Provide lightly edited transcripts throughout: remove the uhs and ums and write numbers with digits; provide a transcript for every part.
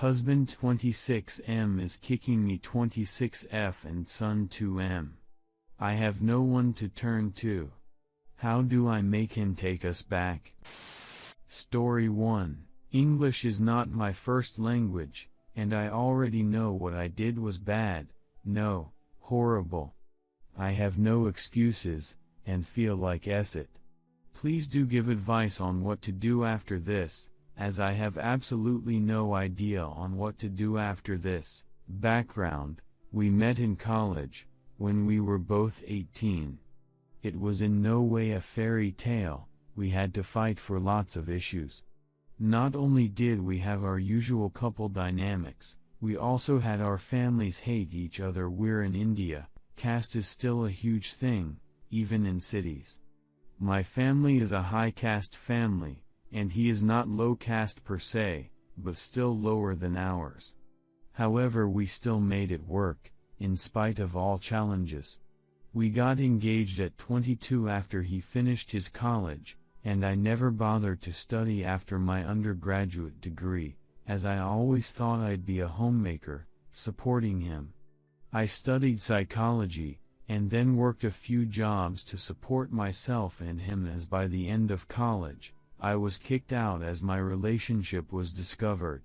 Husband 26M is kicking me 26F and son 2M. I have no one to turn to. How do I make him take us back? Story 1. English is not my first language, and I already know what I did was bad, no, horrible. I have no excuses, and feel like it. Please do give advice on what to do after this, as I have absolutely no idea on what to do after this. Background: we met in college, when we were both 18. It was in no way a fairy tale, we had to fight for lots of issues. Not only did we have our usual couple dynamics, we also had our families hate each other. We're in India, caste is still a huge thing, even in cities. My family is a high caste family, and he is not low caste per se, but still lower than ours. However, we still made it work, in spite of all challenges. We got engaged at 22 after he finished his college, and I never bothered to study after my undergraduate degree, as I always thought I'd be a homemaker, supporting him. I studied psychology, and then worked a few jobs to support myself and him, as by the end of college, I was kicked out as my relationship was discovered.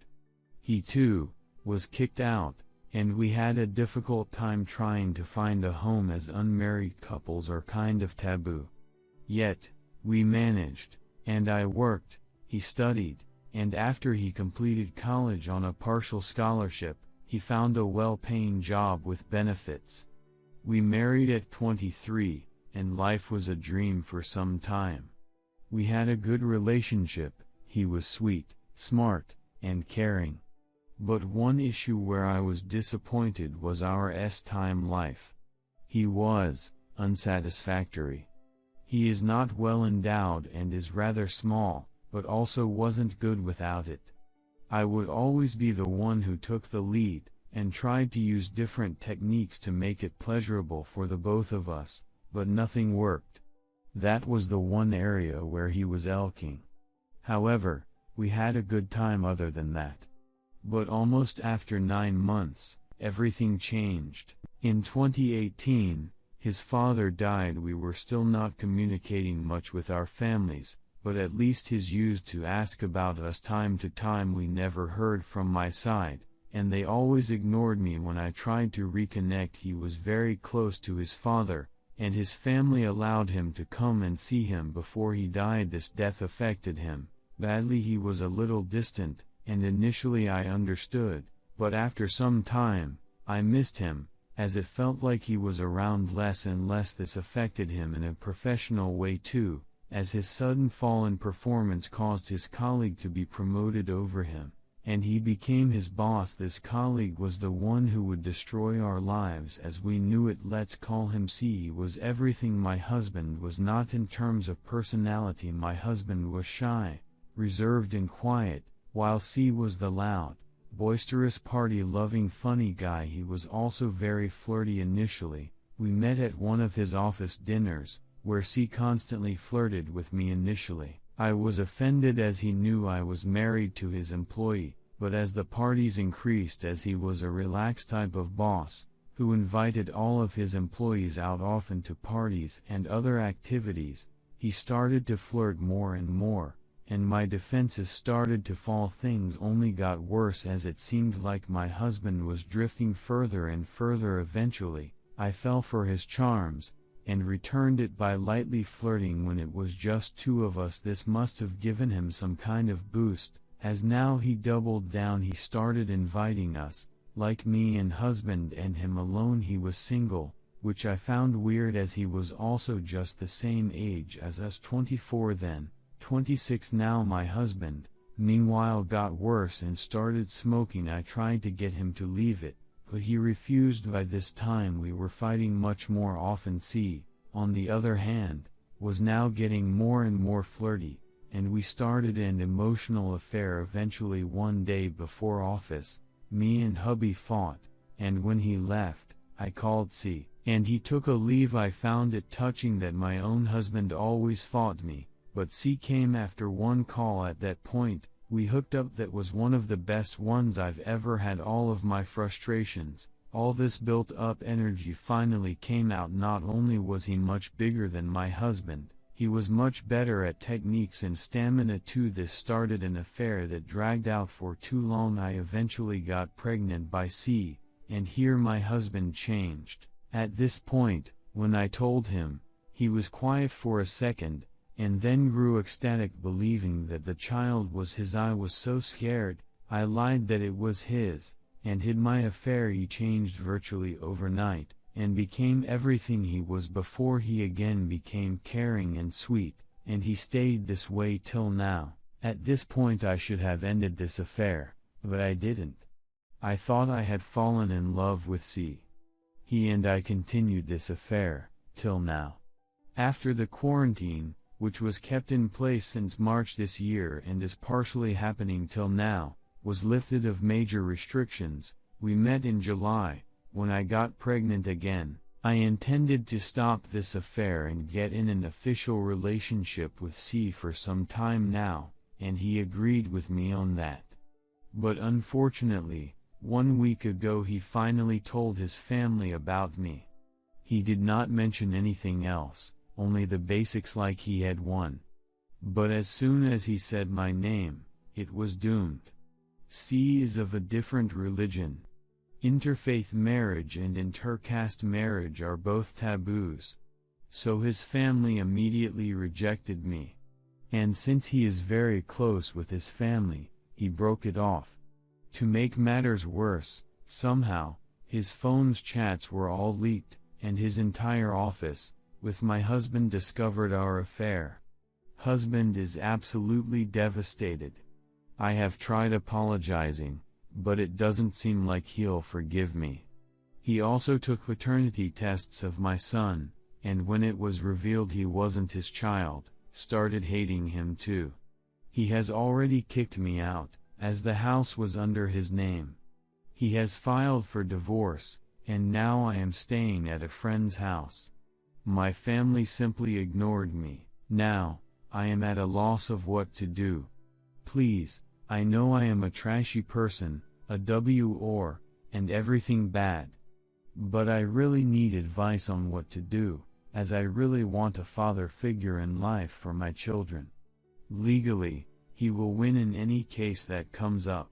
He too was kicked out, and we had a difficult time trying to find a home, as unmarried couples are kind of taboo. Yet, we managed, and I worked, he studied, and after he completed college on a partial scholarship, he found a well-paying job with benefits. We married at 23, and life was a dream for some time. We had a good relationship, he was sweet, smart, and caring. But one issue where I was disappointed was our time life. He was unsatisfactory. He is not well endowed and is rather small, but also wasn't good without it. I would always be the one who took the lead, and tried to use different techniques to make it pleasurable for the both of us, but nothing worked. That was the one area where he was elking. However, we had a good time other than that. But almost after 9 months, everything changed. In 2018, his father died. We were still not communicating much with our families, but at least his used to ask about us time to time. We never heard from my side, and they always ignored me when I tried to reconnect. He was very close to his father, and his family allowed him to come and see him before he died. This death affected him badly. He was a little distant, and initially I understood, but after some time, I missed him, as it felt like he was around less and less. This affected him in a professional way too, as his sudden fall in performance caused his colleague to be promoted over him, and he became his boss. This colleague was the one who would destroy our lives as we knew it. Let's call him C. He was everything my husband was not in terms of personality. My husband was shy, reserved and quiet, while C was the loud, boisterous, party-loving, funny guy. He was also very flirty initially. We met at one of his office dinners, where C constantly flirted with me initially. I was offended as he knew I was married to his employee, but as the parties increased, as he was a relaxed type of boss, who invited all of his employees out often to parties and other activities, he started to flirt more and more, and my defenses started to fall. Things only got worse as it seemed like my husband was drifting further and further. Eventually, I fell for his charms, and returned it by lightly flirting when it was just two of us. This must have given him some kind of boost, as now he doubled down. He started inviting us, like me and husband and him alone. He was single, which I found weird as he was also just the same age as us, 24 then, 26 now. My husband, meanwhile, got worse and started smoking. I tried to get him to leave it, but he refused. By this time we were fighting much more often. C, on the other hand, was now getting more and more flirty, and we started an emotional affair. Eventually, one day before office, me and hubby fought, and when he left, I called C, and he took a leave. I found it touching that my own husband always fought me, but C came after one call. At that point, We hooked up. That was one of the best ones I've ever had. All of my frustrations, all this built up energy finally came out. Not only was he much bigger than my husband, he was much better at techniques and stamina too. This started an affair that dragged out for too long. I eventually got pregnant by C, and here my husband changed. At this point, when I told him, he was quiet for a second, and then grew ecstatic, believing that the child was his. I was so scared, I lied that it was his, and hid my affair. He changed virtually overnight, and became everything he was before. He again became caring and sweet, and he stayed this way till now. At this point I should have ended this affair, but I didn't. I thought I had fallen in love with C. He and I continued this affair, till now. After the quarantine, which was kept in place since March this year and is partially happening till now, was lifted of major restrictions, we met in July, when I got pregnant again. I intended to stop this affair and get in an official relationship with C for some time now, and he agreed with me on that. But unfortunately, 1 week ago he finally told his family about me. He did not mention anything else, only the basics like he had won. But as soon as he said my name, it was doomed. C is of a different religion. Interfaith marriage and intercaste marriage are both taboos. So his family immediately rejected me. And since he is very close with his family, he broke it off. To make matters worse, somehow, his phone's chats were all leaked, and his entire office, with my husband, discovered our affair. Husband is absolutely devastated. I have tried apologizing, but it doesn't seem like he'll forgive me. He also took paternity tests of my son, and when it was revealed he wasn't his child, started hating him too. He has already kicked me out, as the house was under his name. He has filed for divorce, and now I am staying at a friend's house. My family simply ignored me. Now, I am at a loss of what to do. Please, I know I am a trashy person, a W.O., and everything bad. But I really need advice on what to do, as I really want a father figure in life for my children. Legally, he will win in any case that comes up.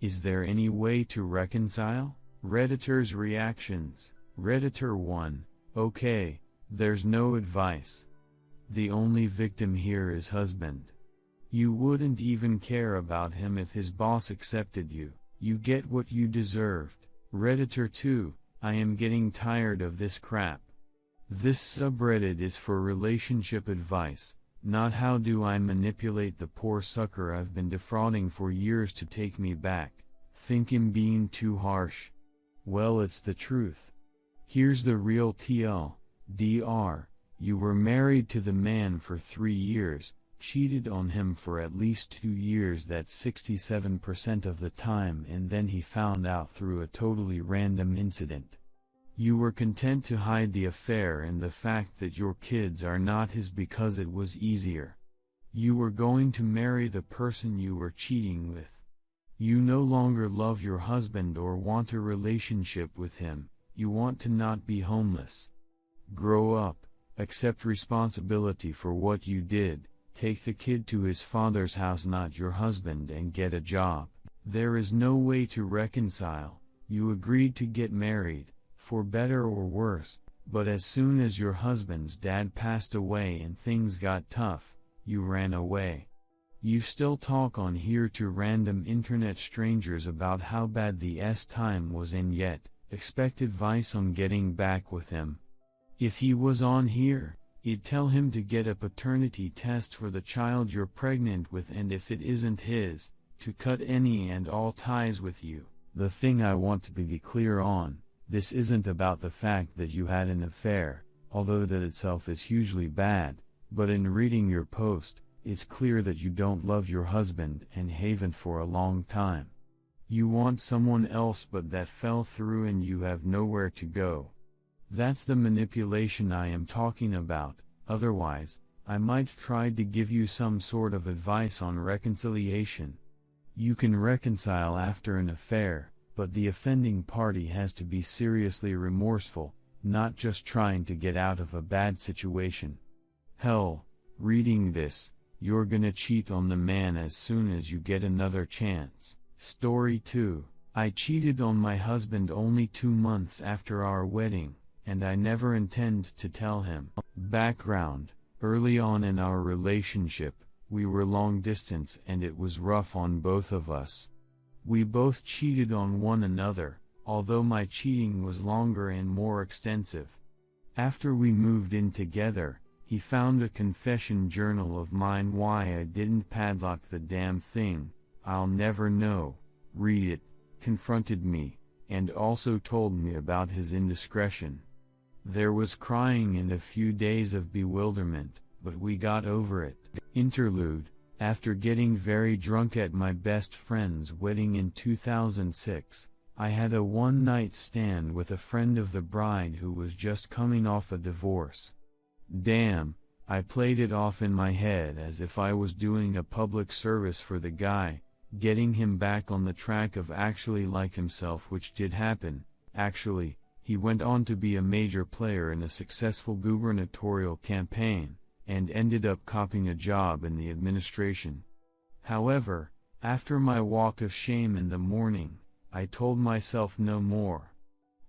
Is there any way to reconcile? Redditor's reactions. Redditor 1, okay. There's no advice. The only victim here is husband. You wouldn't even care about him if his boss accepted you. You get what you deserved. Redditor 2, I am getting tired of this crap. This subreddit is for relationship advice, not how do I manipulate the poor sucker I've been defrauding for years to take me back. Think I'm being too harsh? Well, it's the truth. Here's the real TL. Dr. You were married to the man for 3 years, cheated on him for at least 2 years, that's 67% of the time, and then he found out through a totally random incident. You were content to hide the affair and the fact that your kids are not his because it was easier. You were going to marry the person you were cheating with. You no longer love your husband or want a relationship with him, you want to not be homeless. Grow up, accept responsibility for what you did, take the kid to his father's house, not your husband, and get a job. There is no way to reconcile. You agreed to get married, for better or worse, but as soon as your husband's dad passed away and things got tough, you ran away. You still talk on here to random internet strangers about how bad the time was, and yet expect advice on getting back with him. If he was on here, you'd tell him to get a paternity test for the child you're pregnant with, and if it isn't his, to cut any and all ties with you. The thing I want to be clear on, this isn't about the fact that you had an affair, although that itself is hugely bad, but in reading your post, it's clear that you don't love your husband and haven't for a long time. You want someone else, but that fell through and you have nowhere to go. That's the manipulation I am talking about. Otherwise, I might try to give you some sort of advice on reconciliation, You can reconcile after an affair, but the offending party has to be seriously remorseful, not just trying to get out of a bad situation. Hell, reading this, you're gonna cheat on the man as soon as you get another chance. Story 2. I cheated on my husband only 2 months after our wedding, and I never intend to tell him. Background: early on in our relationship, we were long distance and it was rough on both of us. We both cheated on one another, although my cheating was longer and more extensive. After we moved in together, he found a confession journal of mine. Why I didn't padlock the damn thing, I'll never know. Read it, confronted me, and also told me about his indiscretion. There was crying and a few days of bewilderment, but we got over it. Interlude: after getting very drunk at my best friend's wedding in 2006, I had a one-night stand with a friend of the bride who was just coming off a divorce. Damn, I played it off in my head as if I was doing a public service for the guy, getting him back on the track of actually like himself, which did happen. Actually, he went on to be a major player in a successful gubernatorial campaign, and ended up copping a job in the administration. However, after my walk of shame in the morning, I told myself no more.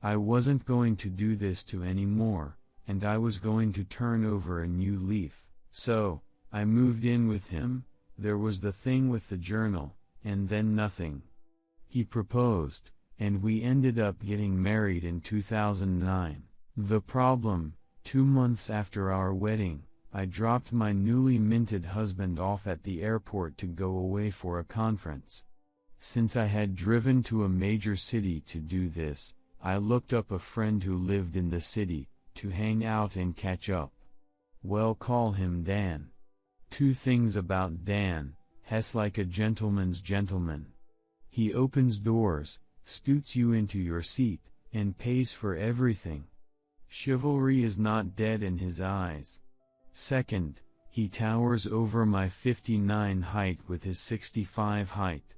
I wasn't going to do this to anymore, and I was going to turn over a new leaf. So, I moved in with him. There was the thing with the journal, and then nothing. He proposed, and we ended up getting married in 2009. The problem: 2 months after our wedding, I dropped my newly minted husband off at the airport to go away for a conference. Since I had driven to a major city to do this, I looked up a friend who lived in the city, to hang out and catch up. Well, call him Dan. 2 things about Dan: he's like a gentleman's gentleman. He opens doors, scoots you into your seat, and pays for everything. Chivalry is not dead in his eyes. Second, he towers over my 59 height with his 65 height.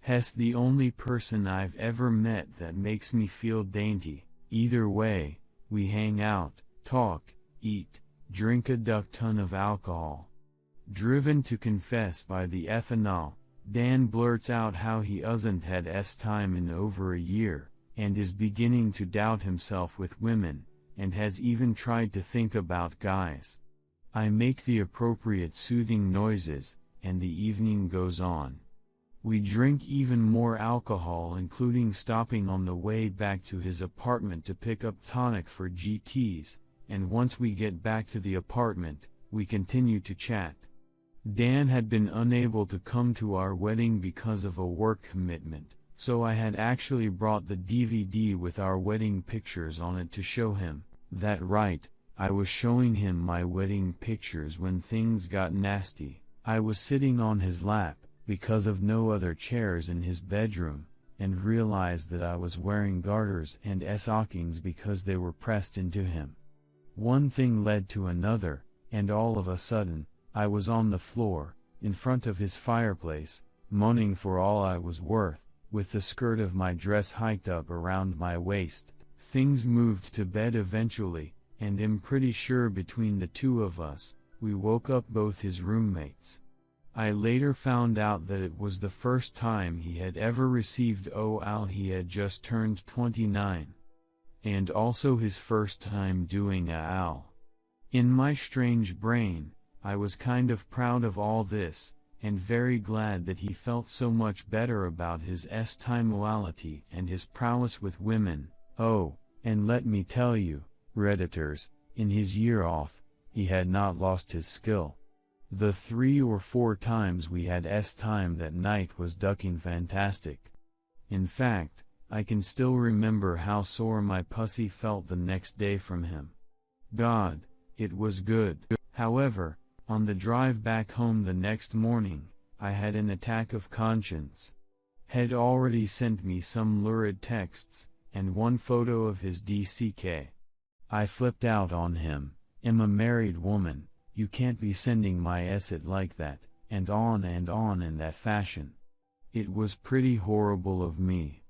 He's the only person I've ever met that makes me feel dainty. Either way, we hang out, talk, eat, drink a duck ton of alcohol. Driven to confess by the ethanol, Dan blurts out how he hasn't had time in over a year, and is beginning to doubt himself with women, and has even tried to think about guys. I make the appropriate soothing noises, and the evening goes on. We drink even more alcohol, including stopping on the way back to his apartment to pick up tonic for GTs, and once we get back to the apartment, we continue to chat. Dan had been unable to come to our wedding because of a work commitment, so I had actually brought the DVD with our wedding pictures on it to show him. That right, I was showing him my wedding pictures when things got nasty. I was sitting on his lap, because of no other chairs in his bedroom, and realized that I was wearing garters and stockings because they were pressed into him. One thing led to another, and all of a sudden, I was on the floor, in front of his fireplace, moaning for all I was worth, with the skirt of my dress hiked up around my waist. Things moved to bed eventually, and I'm pretty sure between the 2 of us, we woke up both his roommates. I later found out that it was the first time he had ever received OAL. He had just turned 29. And also his first time doing AL. In my strange brain, I was kind of proud of all this, and very glad that he felt so much better about his timorality and his prowess with women. Oh, and let me tell you, Redditors, in his year off, he had not lost his skill. The 3 or 4 times we had time that night was ducking fantastic. In fact, I can still remember how sore my pussy felt the next day from him. God, it was good. However, on the drive back home the next morning, I had an attack of conscience. Had already sent me some lurid texts, and one photo of his DCK. I flipped out on him. "I'm a married woman, you can't be sending my it like that," and on in that fashion. It was pretty horrible of me.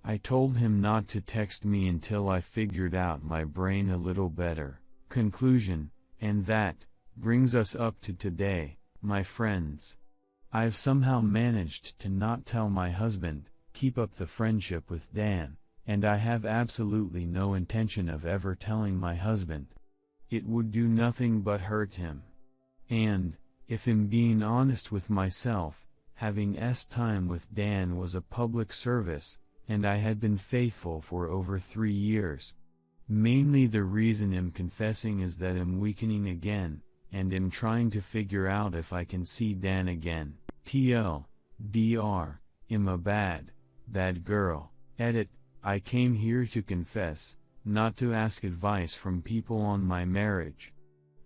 I told him not to text me until I figured out my brain a little better. Conclusion, and that brings us up to today, my friends. I've somehow managed to not tell my husband, keep up the friendship with Dan, and I have absolutely no intention of ever telling my husband. It would do nothing but hurt him. And, if I'm being honest with myself, having time with Dan was a public service, and I had been faithful for over 3 years. Mainly the reason I'm confessing is that I'm weakening again, and am trying to figure out if I can see Dan again. TLDR, I'm a bad girl. Edit, I came here to confess, not to ask advice from people on my marriage.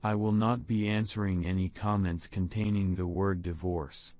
I will not be answering any comments containing the word divorce.